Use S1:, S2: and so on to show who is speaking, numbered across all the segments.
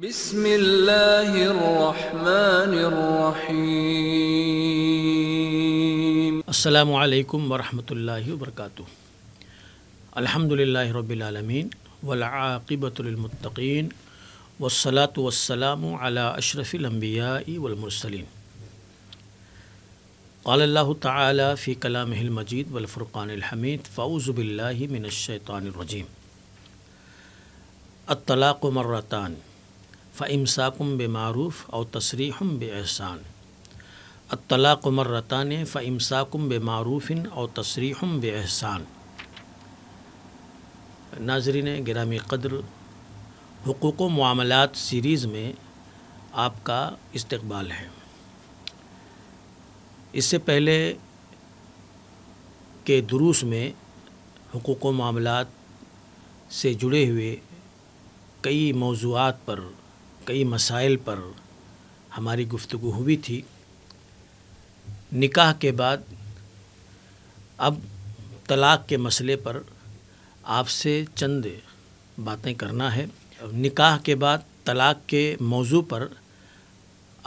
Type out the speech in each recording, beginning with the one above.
S1: بسم اللہ الرحمن الرحیم۔
S2: السلام علیکم ورحمۃ اللہ وبرکاتہ۔ الحمدللہ رب العالمین والعاقبۃ للمتقین والصلاۃ والسلام علی اشرف الانبیاء والمرسلین۔ قال اللہ تعالی فی کلامہ المجید والفرقان الحمید، فاعوذ باللہ من الشیطان الرجیم۔ الطلاق مرتان فامساکم بمعروف او تسریح باحسان۔ الطلاق مرتان فامساکم بمعروف او تسریح باحسان۔ ناظرین گرامی قدر، حقوق و معاملات سیریز میں آپ کا استقبال ہے۔ اس سے پہلے کے دروس میں حقوق و معاملات سے جڑے ہوئے کئی موضوعات پر، کئی مسائل پر ہماری گفتگو ہوئی تھی۔ نکاح کے بعد اب طلاق کے مسئلے پر آپ سے چند باتیں کرنا ہے۔ نکاح کے بعد طلاق کے موضوع پر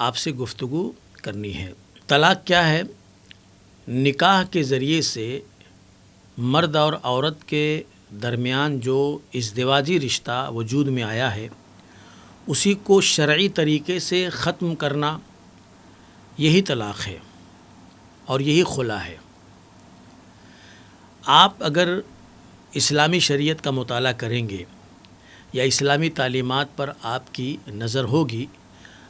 S2: آپ سے گفتگو کرنی ہے۔ طلاق کیا ہے؟ نکاح کے ذریعے سے مرد اور عورت کے درمیان جو ازدواجی رشتہ وجود میں آیا ہے، اسی کو شرعی طریقے سے ختم کرنا، یہی طلاق ہے اور یہی خلا ہے۔ آپ اگر اسلامی شریعت کا مطالعہ کریں گے یا اسلامی تعلیمات پر آپ کی نظر ہوگی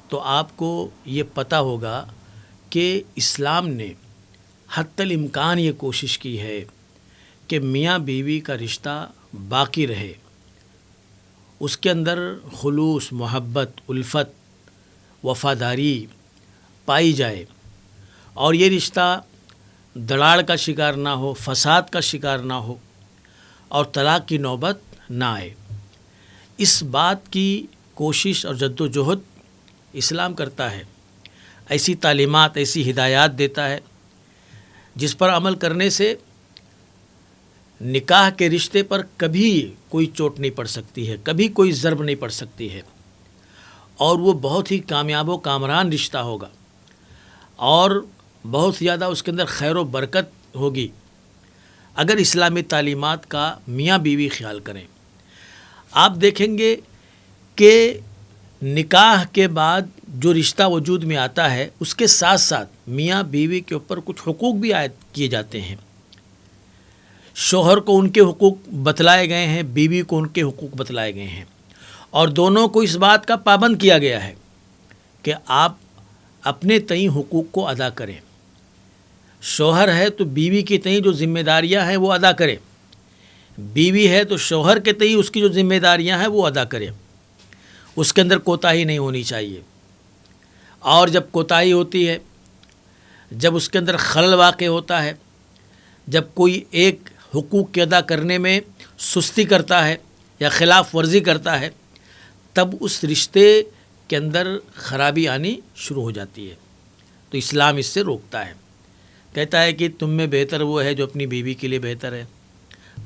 S2: تو آپ کو یہ پتہ ہوگا کہ اسلام نے حتی الامکان یہ کوشش کی ہے کہ میاں بیوی کا رشتہ باقی رہے، اس کے اندر خلوص، محبت، الفت، وفاداری پائی جائے اور یہ رشتہ دڑاڑ کا شکار نہ ہو، فساد کا شکار نہ ہو اور طلاق کی نوبت نہ آئے۔ اس بات کی کوشش اور جد و جہد اسلام کرتا ہے، ایسی تعلیمات، ایسی ہدایات دیتا ہے جس پر عمل کرنے سے نکاح کے رشتے پر کبھی کوئی چوٹ نہیں پڑ سکتی ہے، کبھی کوئی ضرب نہیں پڑ سکتی ہے، اور وہ بہت ہی کامیاب و کامران رشتہ ہوگا اور بہت زیادہ اس کے اندر خیر و برکت ہوگی اگر اسلامی تعلیمات کا میاں بیوی خیال کریں۔ آپ دیکھیں گے کہ نکاح کے بعد جو رشتہ وجود میں آتا ہے، اس کے ساتھ ساتھ میاں بیوی کے اوپر کچھ حقوق بھی عائد کیے جاتے ہیں۔ شوہر کو ان کے حقوق بتلائے گئے ہیں، بیوی کو ان کے حقوق بتلائے گئے ہیں، اور دونوں کو اس بات کا پابند کیا گیا ہے کہ آپ اپنے تئیں حقوق کو ادا کریں۔ شوہر ہے تو بیوی کے تئیں جو ذمہ داریاں ہیں وہ ادا کرے، بیوی ہے تو شوہر کے تئیں اس کی جو ذمہ داریاں ہیں وہ ادا کرے، اس کے اندر کوتاہی نہیں ہونی چاہیے۔ اور جب کوتاہی ہوتی ہے، جب اس کے اندر خلل واقع ہوتا ہے، جب کوئی ایک حقوق کے ادا کرنے میں سستی کرتا ہے یا خلاف ورزی کرتا ہے، تب اس رشتے کے اندر خرابی آنی شروع ہو جاتی ہے۔ تو اسلام اس سے روکتا ہے، کہتا ہے کہ تم میں بہتر وہ ہے جو اپنی بیوی کے لیے بہتر ہے۔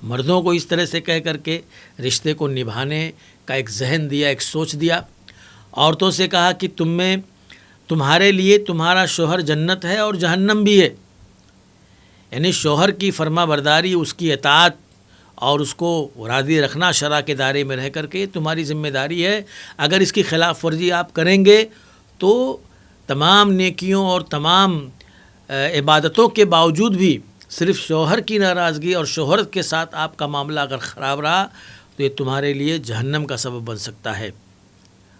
S2: مردوں کو اس طرح سے کہہ کر کے رشتے کو نبھانے کا ایک ذہن دیا، ایک سوچ دیا۔ عورتوں سے کہا کہ تمہارے لیے تمہارا شوہر جنت ہے اور جہنم بھی ہے، یعنی شوہر کی فرما برداری، اس کی اطاعت اور اس کو راضی رکھنا شرع کے دائرے میں رہ کر کے تمہاری ذمہ داری ہے۔ اگر اس کی خلاف ورزی آپ کریں گے تو تمام نیکیوں اور تمام عبادتوں کے باوجود بھی صرف شوہر کی ناراضگی اور شوہر کے ساتھ آپ کا معاملہ اگر خراب رہا تو یہ تمہارے لیے جہنم کا سبب بن سکتا ہے،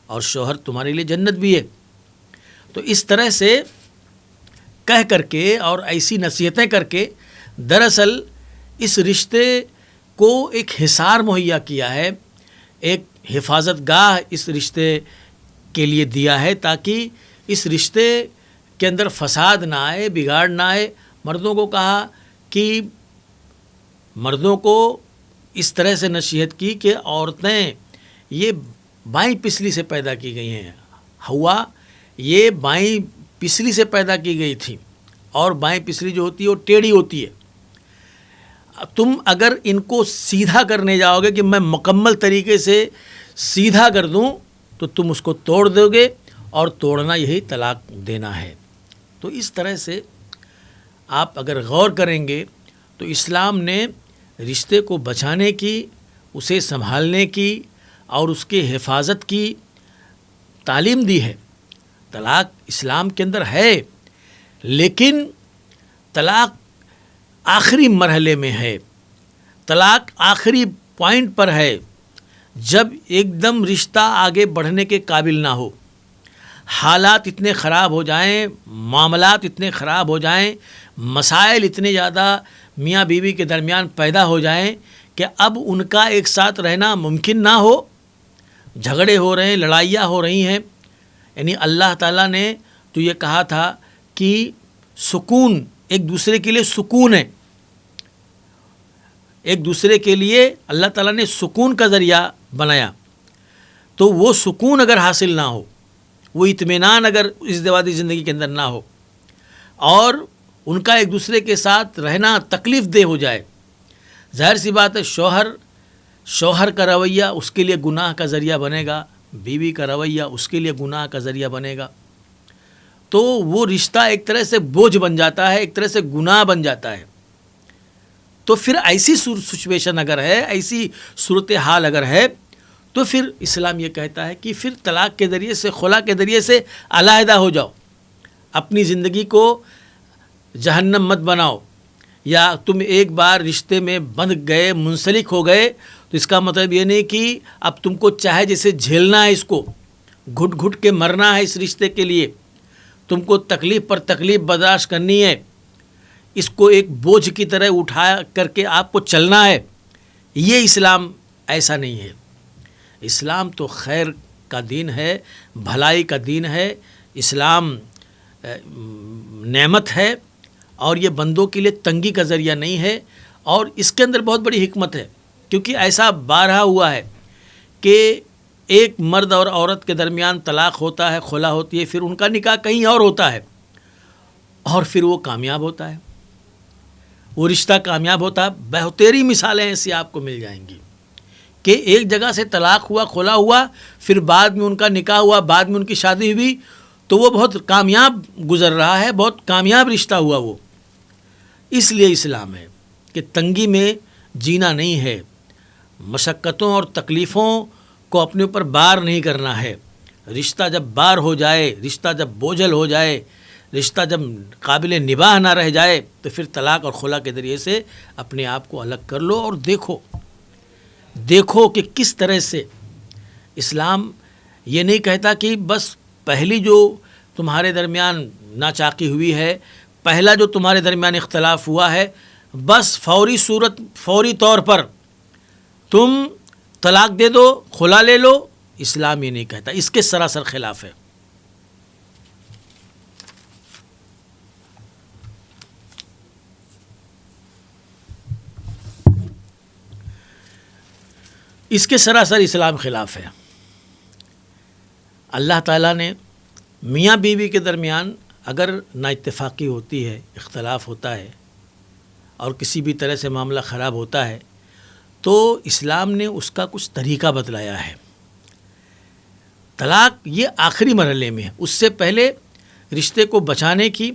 S2: اور شوہر تمہارے لیے جنت بھی ہے۔ تو اس طرح سے کہہ کر کے اور ایسی نصیحتیں کر کے دراصل اس رشتے کو ایک حصار مہیا کیا ہے، ایک حفاظت گاہ اس رشتے کے لیے دیا ہے، تاکہ اس رشتے کے اندر فساد نہ آئے، بگاڑ نہ آئے۔ مردوں کو کہا کہ مردوں کو اس طرح سے نصیحت کی کہ عورتیں یہ بائیں پسلی سے پیدا کی گئی ہیں، ہوا یہ بائیں پسلی سے پیدا کی گئی تھی، اور بائیں پسلی جو ہوتی ہے وہ ٹیڑھی ہوتی ہے۔ تم اگر ان کو سیدھا کرنے جاؤ گے کہ میں مکمل طریقے سے سیدھا کر دوں تو تم اس کو توڑ دو گے، اور توڑنا یہی طلاق دینا ہے۔ تو اس طرح سے آپ اگر غور کریں گے تو اسلام نے رشتے کو بچانے کی، اسے سنبھالنے کی اور اس کے حفاظت کی تعلیم دی ہے۔ طلاق اسلام کے اندر ہے، لیکن طلاق آخری مرحلے میں ہے، طلاق آخری پوائنٹ پر ہے، جب ایک دم رشتہ آگے بڑھنے کے قابل نہ ہو، حالات اتنے خراب ہو جائیں، معاملات اتنے خراب ہو جائیں، مسائل اتنے زیادہ میاں بیوی کے درمیان پیدا ہو جائیں کہ اب ان کا ایک ساتھ رہنا ممکن نہ ہو، جھگڑے ہو رہے ہیں، لڑائیاں ہو رہی ہیں۔ یعنی اللہ تعالیٰ نے تو یہ کہا تھا کہ سکون ایک دوسرے کے لیے سکون ہے، ایک دوسرے کے لیے اللہ تعالیٰ نے سکون کا ذریعہ بنایا، تو وہ سکون اگر حاصل نہ ہو، وہ اطمینان اگر ازدواجی زندگی کے اندر نہ ہو، اور ان کا ایک دوسرے کے ساتھ رہنا تکلیف دہ ہو جائے، ظاہر سی بات ہے شوہر کا رویہ اس کے لیے گناہ کا ذریعہ بنے گا، بیوی کا رویہ اس کے لیے گناہ کا ذریعہ بنے گا، تو وہ رشتہ ایک طرح سے بوجھ بن جاتا ہے، ایک طرح سے گناہ بن جاتا ہے۔ تو پھر ایسی سچویشن اگر ہے، ایسی صورتحال اگر ہے، تو پھر اسلام یہ کہتا ہے کہ پھر طلاق کے ذریعے سے، خلا کے ذریعے سے علیحدہ ہو جاؤ، اپنی زندگی کو جہنم مت بناؤ۔ یا تم ایک بار رشتے میں بندھ گئے، منسلک ہو گئے، تو اس کا مطلب یہ نہیں کہ اب تم کو چاہے جیسے جھیلنا ہے، اس کو گھٹ گھٹ کے مرنا ہے، اس رشتے کے لیے تم کو تکلیف پر تکلیف برداشت کرنی ہے، اس کو ایک بوجھ کی طرح اٹھا کر کے آپ کو چلنا ہے۔ یہ اسلام ایسا نہیں ہے۔ اسلام تو خیر کا دین ہے، بھلائی کا دین ہے، اسلام نعمت ہے، اور یہ بندوں کے لیے تنگی کا ذریعہ نہیں ہے۔ اور اس کے اندر بہت بڑی حکمت ہے، کیونکہ ایسا بارہا ہوا ہے کہ ایک مرد اور عورت کے درمیان طلاق ہوتا ہے، خلا ہوتی ہے، پھر ان کا نکاح کہیں اور ہوتا ہے، اور پھر وہ کامیاب ہوتا ہے، وہ رشتہ کامیاب ہوتا ہے۔ بہتری مثالیں ایسی آپ کو مل جائیں گی کہ ایک جگہ سے طلاق ہوا، خلا ہوا، پھر بعد میں ان کا نکاح ہوا، بعد میں ان کی شادی ہوئی، تو وہ بہت کامیاب گزر رہا ہے، بہت کامیاب رشتہ ہوا وہ۔ اس لیے اسلام ہے کہ تنگی میں جینا نہیں ہے، مشقتوں اور تکلیفوں کو اپنے اوپر بار نہیں کرنا ہے۔ رشتہ جب بار ہو جائے، رشتہ جب بوجھل ہو جائے، رشتہ جب قابل نباہ نہ رہ جائے، تو پھر طلاق اور خلا کے ذریعے سے اپنے آپ کو الگ کر لو، اور دیکھو کہ کس طرح سے اسلام یہ نہیں کہتا کہ بس پہلی جو تمہارے درمیان ناچاقی ہوئی ہے، پہلا جو تمہارے درمیان اختلاف ہوا ہے، بس فوری طور پر تم طلاق دے دو، خلا لے لو۔ اسلام یہ نہیں کہتا، اس کے سراسر خلاف ہے۔ اس کے سراسر اسلام خلاف ہے۔ اللہ تعالیٰ نے میاں بیوی کے درمیان اگر نا اتفاقی ہوتی ہے، اختلاف ہوتا ہے، اور کسی بھی طرح سے معاملہ خراب ہوتا ہے، تو اسلام نے اس کا کچھ طریقہ بتلایا ہے۔ طلاق یہ آخری مرحلے میں ہے، اس سے پہلے رشتے کو بچانے کی،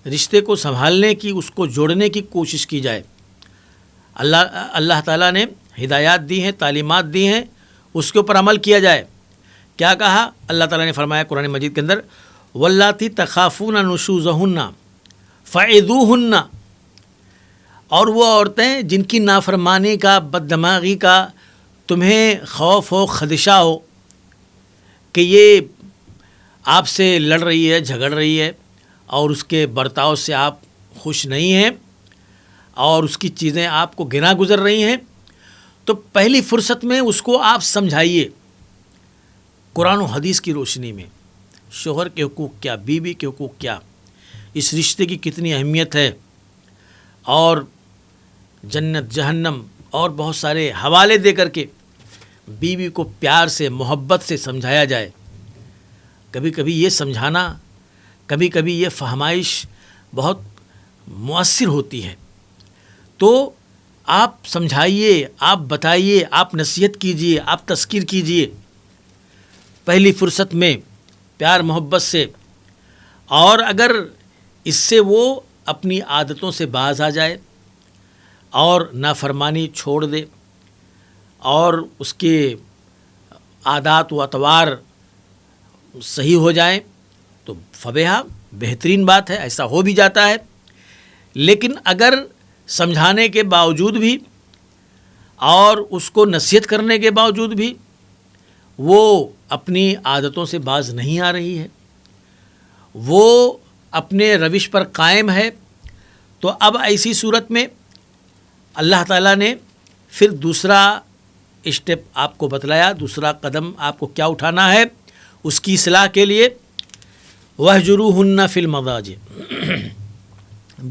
S2: رشتے کو سنبھالنے کی، اس کو جوڑنے کی کوشش کی جائے۔ اللہ تعالیٰ نے ہدایات دی ہیں، تعلیمات دی ہیں، اس کے اوپر عمل کیا جائے۔ کیا کہا اللہ تعالیٰ نے؟ فرمایا قرآن مجید کے اندر، واللاتی تخافون نشوزہن فعظوہن، اور وہ عورتیں جن کی نافرمانی کا، بددماغی کا تمہیں خوف ہو، خدشہ ہو کہ یہ آپ سے لڑ رہی ہے، جھگڑ رہی ہے، اور اس کے برتاؤ سے آپ خوش نہیں ہیں، اور اس کی چیزیں آپ کو گناہ گزر رہی ہیں، تو پہلی فرصت میں اس کو آپ سمجھائیے قرآن و حدیث کی روشنی میں، شوہر کے حقوق کیا، بیوی کے حقوق کیا، اس رشتے کی کتنی اہمیت ہے، اور جنت، جہنم اور بہت سارے حوالے دے کر کے بیوی کو پیار سے، محبت سے سمجھایا جائے۔ کبھی کبھی یہ سمجھانا، کبھی کبھی یہ فہمائش بہت مؤثر ہوتی ہے، تو آپ سمجھائیے، آپ بتائیے، آپ نصیحت کیجئے، آپ تذکیر کیجئے۔ پہلی فرصت میں پیار محبت سے، اور اگر اس سے وہ اپنی عادتوں سے باز آ جائے اور نافرمانی چھوڑ دے اور اس کے عادات و اطوار صحیح ہو جائیں تو فبیہا، بہترین بات ہے، ایسا ہو بھی جاتا ہے۔ لیکن اگر سمجھانے کے باوجود بھی اور اس کو نصیحت کرنے کے باوجود بھی وہ اپنی عادتوں سے باز نہیں آ رہی ہے، وہ اپنے روش پر قائم ہے، تو اب ایسی صورت میں اللہ تعالیٰ نے پھر دوسرا اسٹیپ آپ کو بتلایا، دوسرا قدم آپ کو کیا اٹھانا ہے اس کی اصلاح کے لیے۔ وَاهْجُرُوهُنَّ فِي الْمَضَاجِعِ،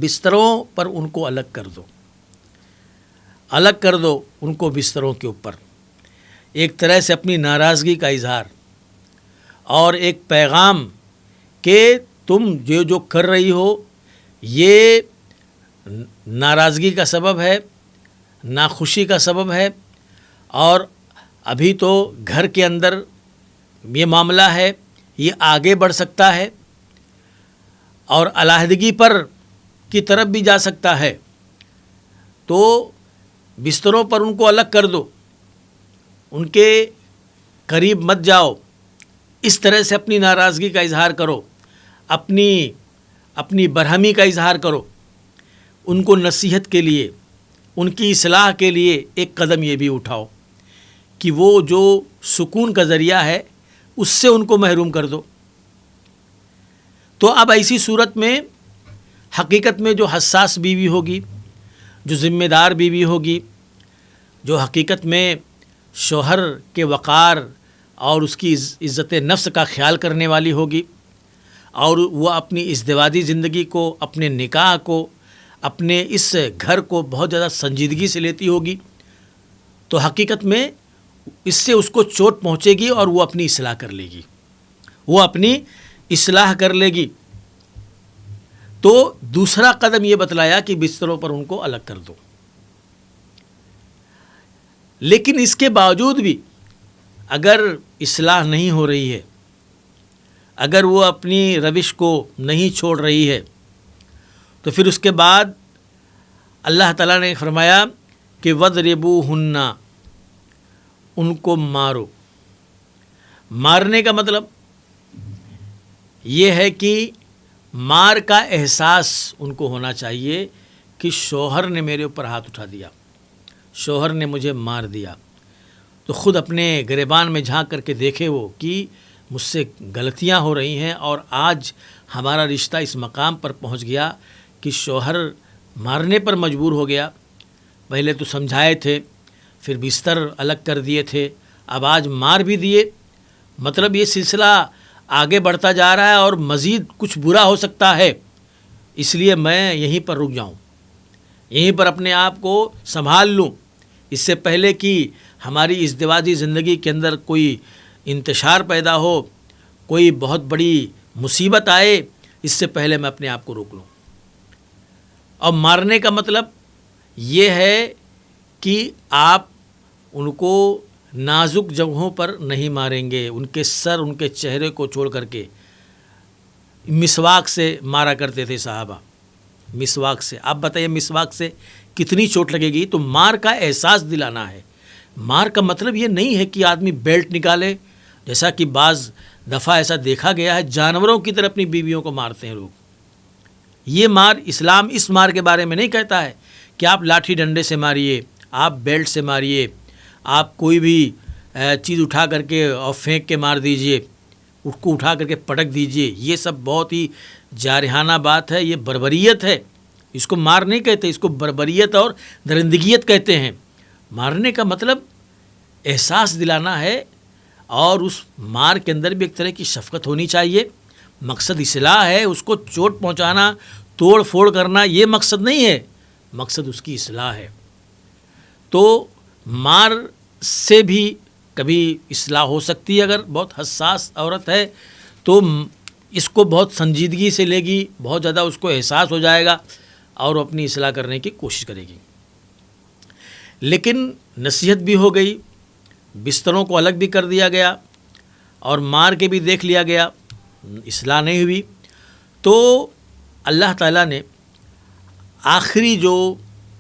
S2: بستروں پر ان کو الگ کر دو، الگ کر دو ان کو بستروں کے اوپر، ایک طرح سے اپنی ناراضگی کا اظہار اور ایک پیغام کہ تم جو کر رہی ہو یہ ناراضگی کا سبب ہے، ناخوشی کا سبب ہے، اور ابھی تو گھر کے اندر یہ معاملہ ہے، یہ آگے بڑھ سکتا ہے اور علیحدگی پر کی طرف بھی جا سکتا ہے، تو بستروں پر ان کو الگ کر دو، ان کے قریب مت جاؤ، اس طرح سے اپنی ناراضگی کا اظہار کرو، اپنی برہمی کا اظہار کرو، ان کو نصیحت کے لیے، ان کی اصلاح کے لیے ایک قدم یہ بھی اٹھاؤ کہ وہ جو سکون کا ذریعہ ہے اس سے ان کو محروم کر دو۔ تو اب ایسی صورت میں حقیقت میں جو حساس بیوی ہوگی، جو ذمہ دار بیوی ہوگی، جو حقیقت میں شوہر کے وقار اور اس کی عزت نفس کا خیال کرنے والی ہوگی، اور وہ اپنی ازدواجی زندگی کو، اپنے نکاح کو، اپنے اس گھر کو بہت زیادہ سنجیدگی سے لیتی ہوگی، تو حقیقت میں اس سے اس کو چوٹ پہنچے گی اور وہ اپنی اصلاح کر لے گی، وہ اپنی اصلاح کر لے گی۔ تو دوسرا قدم یہ بتلایا کہ بستروں پر ان کو الگ کر دو۔ لیکن اس کے باوجود بھی اگر اصلاح نہیں ہو رہی ہے، اگر وہ اپنی روش کو نہیں چھوڑ رہی ہے، تو پھر اس کے بعد اللہ تعالیٰ نے فرمایا کہ وَضْرِبُوهُنَّ، ان کو مارو۔ مارنے کا مطلب یہ ہے کہ مار کا احساس ان کو ہونا چاہیے کہ شوہر نے میرے اوپر ہاتھ اٹھا دیا، شوہر نے مجھے مار دیا، تو خود اپنے گریبان میں جھانک کر کے دیکھے وہ کہ مجھ سے غلطیاں ہو رہی ہیں اور آج ہمارا رشتہ اس مقام پر پہنچ گیا کہ شوہر مارنے پر مجبور ہو گیا۔ پہلے تو سمجھائے تھے، پھر بستر الگ کر دیے تھے، اب آج مار بھی دیے، مطلب یہ سلسلہ آگے بڑھتا جا رہا ہے اور مزید کچھ برا ہو سکتا ہے، اس لیے میں یہیں پر رک جاؤں، یہیں پر اپنے آپ کو سنبھال لوں، اس سے پہلے کہ ہماری ازدواجی زندگی کے اندر کوئی انتشار پیدا ہو، کوئی بہت بڑی مصیبت آئے، اس سے پہلے میں اپنے آپ کو روک لوں۔ اور مارنے کا مطلب یہ ہے کہ آپ ان کو نازک جگہوں پر نہیں ماریں گے، ان کے سر، ان کے چہرے کو چھوڑ کر کے۔ مسواک سے مارا کرتے تھے صحابہ، مسواک سے۔ آپ بتائیے مسواک سے کتنی چوٹ لگے گی؟ تو مار کا احساس دلانا ہے۔ مار کا مطلب یہ نہیں ہے کہ آدمی بیلٹ نکالے، جیسا کہ بعض دفعہ ایسا دیکھا گیا ہے، جانوروں کی طرح اپنی بیویوں کو مارتے ہیں لوگ۔ یہ مار، اسلام اس مار کے بارے میں نہیں کہتا ہے کہ آپ لاٹھی ڈنڈے سے ماریے، آپ بیلٹ سے ماریے، آپ کوئی بھی چیز اٹھا کر کے اور پھینک کے مار دیجئے، اس کو اٹھا کر کے پٹک دیجئے۔ یہ سب بہت ہی جارحانہ بات ہے، یہ بربریت ہے، اس کو مار نہیں کہتے، اس کو بربریت اور درندگیت کہتے ہیں۔ مارنے کا مطلب احساس دلانا ہے، اور اس مار کے اندر بھی ایک طرح کی شفقت ہونی چاہیے۔ مقصد اصلاح ہے، اس کو چوٹ پہنچانا، توڑ پھوڑ کرنا یہ مقصد نہیں ہے، مقصد اس کی اصلاح ہے۔ تو مار سے بھی کبھی اصلاح ہو سکتی ہے، اگر بہت حساس عورت ہے تو اس کو بہت سنجیدگی سے لے گی، بہت زیادہ اس کو احساس ہو جائے گا اور وہ اپنی اصلاح کرنے کی کوشش کرے گی۔ لیکن نصیحت بھی ہو گئی، بستروں کو الگ بھی کر دیا گیا، اور مار کے بھی دیکھ لیا گیا، اصلاح نہیں ہوئی، تو اللہ تعالیٰ نے آخری جو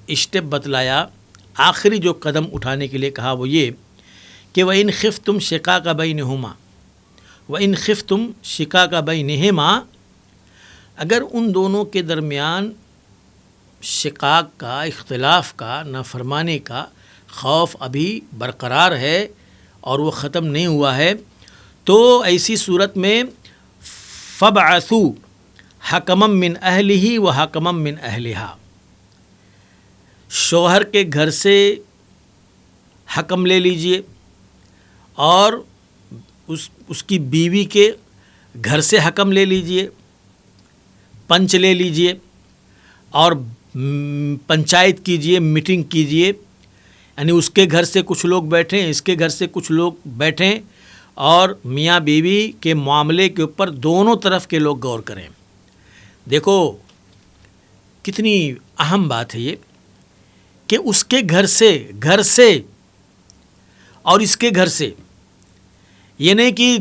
S2: اسٹیپ بتلایا، آخری جو قدم اٹھانے کے لیے کہا وہ یہ کہ وَإِنْ خِفْتُمْ شِقَاقَ بَيْنِهُمَا وَإِنْ خِفْتُمْ شِقَاقَ بَيْنِهِمَا، اگر ان دونوں کے درمیان شقاق کا، اختلاف کا، نافرمانی کا خوف ابھی برقرار ہے اور وہ ختم نہیں ہوا ہے، تو ایسی صورت میں فَابْعَثُوا حَكَمًا مِّنْ أَهْلِهِ وَحَكَمًا مِّنْ أَهْلِهَا، شوہر کے گھر سے حکم لے لیجئے اور اس کی بیوی کے گھر سے حکم لے لیجئے، پنچ لے لیجئے اور پنچایت کیجئے، میٹنگ کیجئے، یعنی اس کے گھر سے کچھ لوگ بیٹھیں، اس کے گھر سے کچھ لوگ بیٹھیں اور میاں بیوی کے معاملے کے اوپر دونوں طرف کے لوگ غور کریں۔ دیکھو کتنی اہم بات ہے یہ کہ اس کے گھر سے اور اس کے گھر سے، یہ نہیں کہ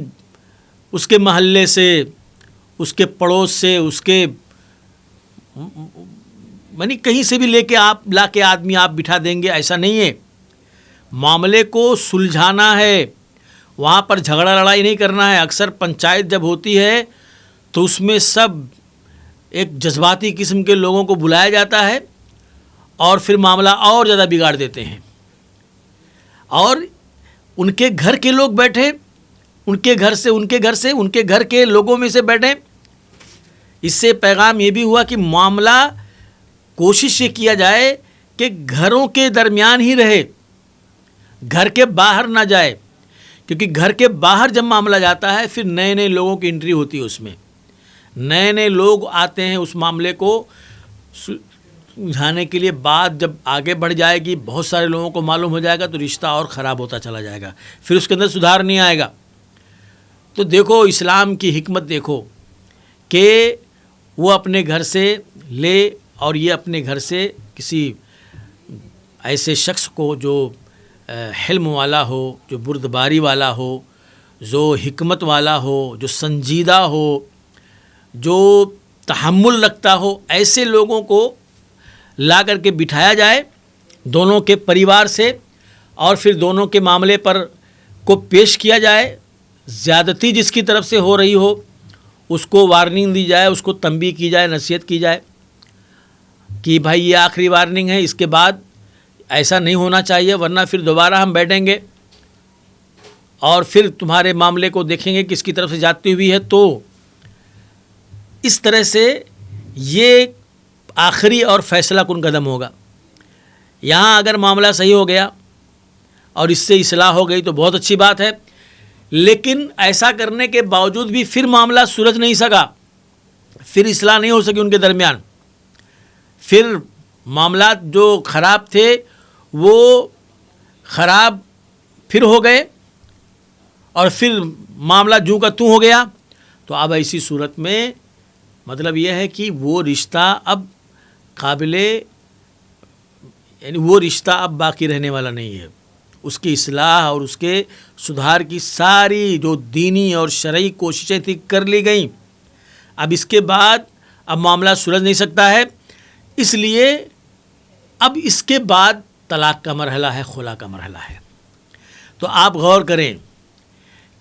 S2: اس کے محلے سے، اس کے پڑوس سے، اس کے یعنی کہیں سے بھی لا کے آدمی آپ بٹھا دیں گے، ایسا نہیں ہے۔ معاملے کو سلجھانا ہے، وہاں پر جھگڑا لڑائی نہیں کرنا ہے۔ اکثر پنچایت جب ہوتی ہے تو اس میں سب ایک جذباتی قسم کے لوگوں کو بلایا جاتا ہے اور پھر معاملہ اور زیادہ بگاڑ دیتے ہیں، اور ان کے گھر کے لوگ بیٹھے، ان کے گھر کے لوگوں میں سے بیٹھیں۔ اس سے پیغام یہ بھی ہوا کہ معاملہ کوشش یہ کیا جائے کہ گھروں کے درمیان ہی رہے، گھر کے باہر نہ جائے، کیونکہ گھر کے باہر جب معاملہ جاتا ہے پھر نئے نئے لوگوں کی انٹری ہوتی ہے، اس میں نئے نئے لوگ آتے ہیں اس معاملے کو سلجھانے کے لیے۔ بات جب آگے بڑھ جائے گی، بہت سارے لوگوں کو معلوم ہو جائے گا تو رشتہ اور خراب ہوتا چلا جائے گا، پھر اس کے اندر سدھار نہیں آئے گا۔ تو دیکھو اسلام کی حکمت دیکھو کہ وہ اپنے گھر سے لے اور یہ اپنے گھر سے کسی ایسے شخص کو جو حلم والا ہو، جو بردباری والا ہو، جو حکمت والا ہو، جو سنجیدہ ہو، جو تحمل رکھتا ہو، ایسے لوگوں کو لا کر کے بٹھایا جائے دونوں کے پریوار سے، اور پھر دونوں کے معاملے پر کو پیش کیا جائے۔ زیادتی جس کی طرف سے ہو رہی ہو اس کو وارننگ دی جائے، اس کو تنبیہ کی جائے، نصیحت کی جائے کہ بھائی یہ آخری وارننگ ہے، اس کے بعد ایسا نہیں ہونا چاہیے، ورنہ پھر دوبارہ ہم بیٹھیں گے اور پھر تمہارے معاملے کو دیکھیں گے کس کی طرف سے جاتی ہوئی ہے۔ تو اس طرح سے یہ آخری اور فیصلہ کن قدم ہوگا۔ یہاں اگر معاملہ صحیح ہو گیا اور اس سے اصلاح ہو گئی تو بہت اچھی بات ہے، لیکن ایسا کرنے کے باوجود بھی پھر معاملہ سلجھ نہیں سکا، پھر اصلاح نہیں ہو سکی ان کے درمیان، پھر معاملات جو خراب تھے وہ خراب پھر ہو گئے اور پھر معاملہ جو کا توں ہو گیا، تو اب ایسی صورت میں مطلب یہ ہے کہ وہ رشتہ اب یعنی وہ رشتہ اب باقی رہنے والا نہیں ہے۔ اس کی اصلاح اور اس کے سدھار کی ساری جو دینی اور شرعی کوششیں تھی کر لی گئیں، اب اس کے بعد اب معاملہ سلجھ نہیں سکتا ہے، اس لیے اب اس کے بعد طلاق کا مرحلہ ہے، خلا کا مرحلہ ہے۔ تو آپ غور کریں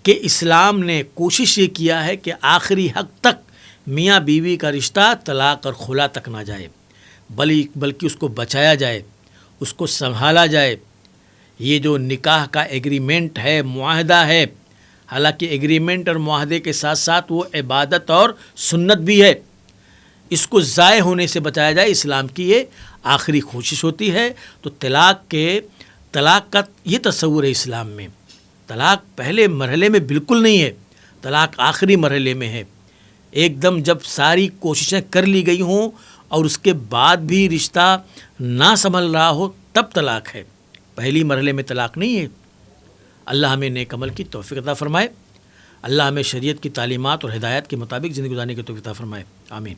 S2: کہ اسلام نے کوشش یہ کیا ہے کہ آخری حق تک میاں بیوی کا رشتہ طلاق اور خلا تک نہ جائے، بلکہ اس کو بچایا جائے، اس کو سنبھالا جائے۔ یہ جو نکاح کا ایگریمنٹ ہے، معاہدہ ہے، حالانکہ ایگریمنٹ اور معاہدے کے ساتھ ساتھ وہ عبادت اور سنت بھی ہے، اس کو ضائع ہونے سے بچایا جائے، اسلام کی یہ آخری کوشش ہوتی ہے۔ تو طلاق کا یہ تصور ہے اسلام میں، طلاق پہلے مرحلے میں بالکل نہیں ہے، طلاق آخری مرحلے میں ہے۔ ایک دم جب ساری کوششیں کر لی گئی ہوں اور اس کے بعد بھی رشتہ نہ سنبھل رہا ہو تب طلاق ہے، پہلی مرحلے میں طلاق نہیں ہے۔ اللہ ہمیں نیک عمل کی توفیق عطا فرمائے، اللہ ہمیں شریعت کی تعلیمات اور ہدایات کے مطابق زندگی گزارنے کی توفیق عطا فرمائے، آمین۔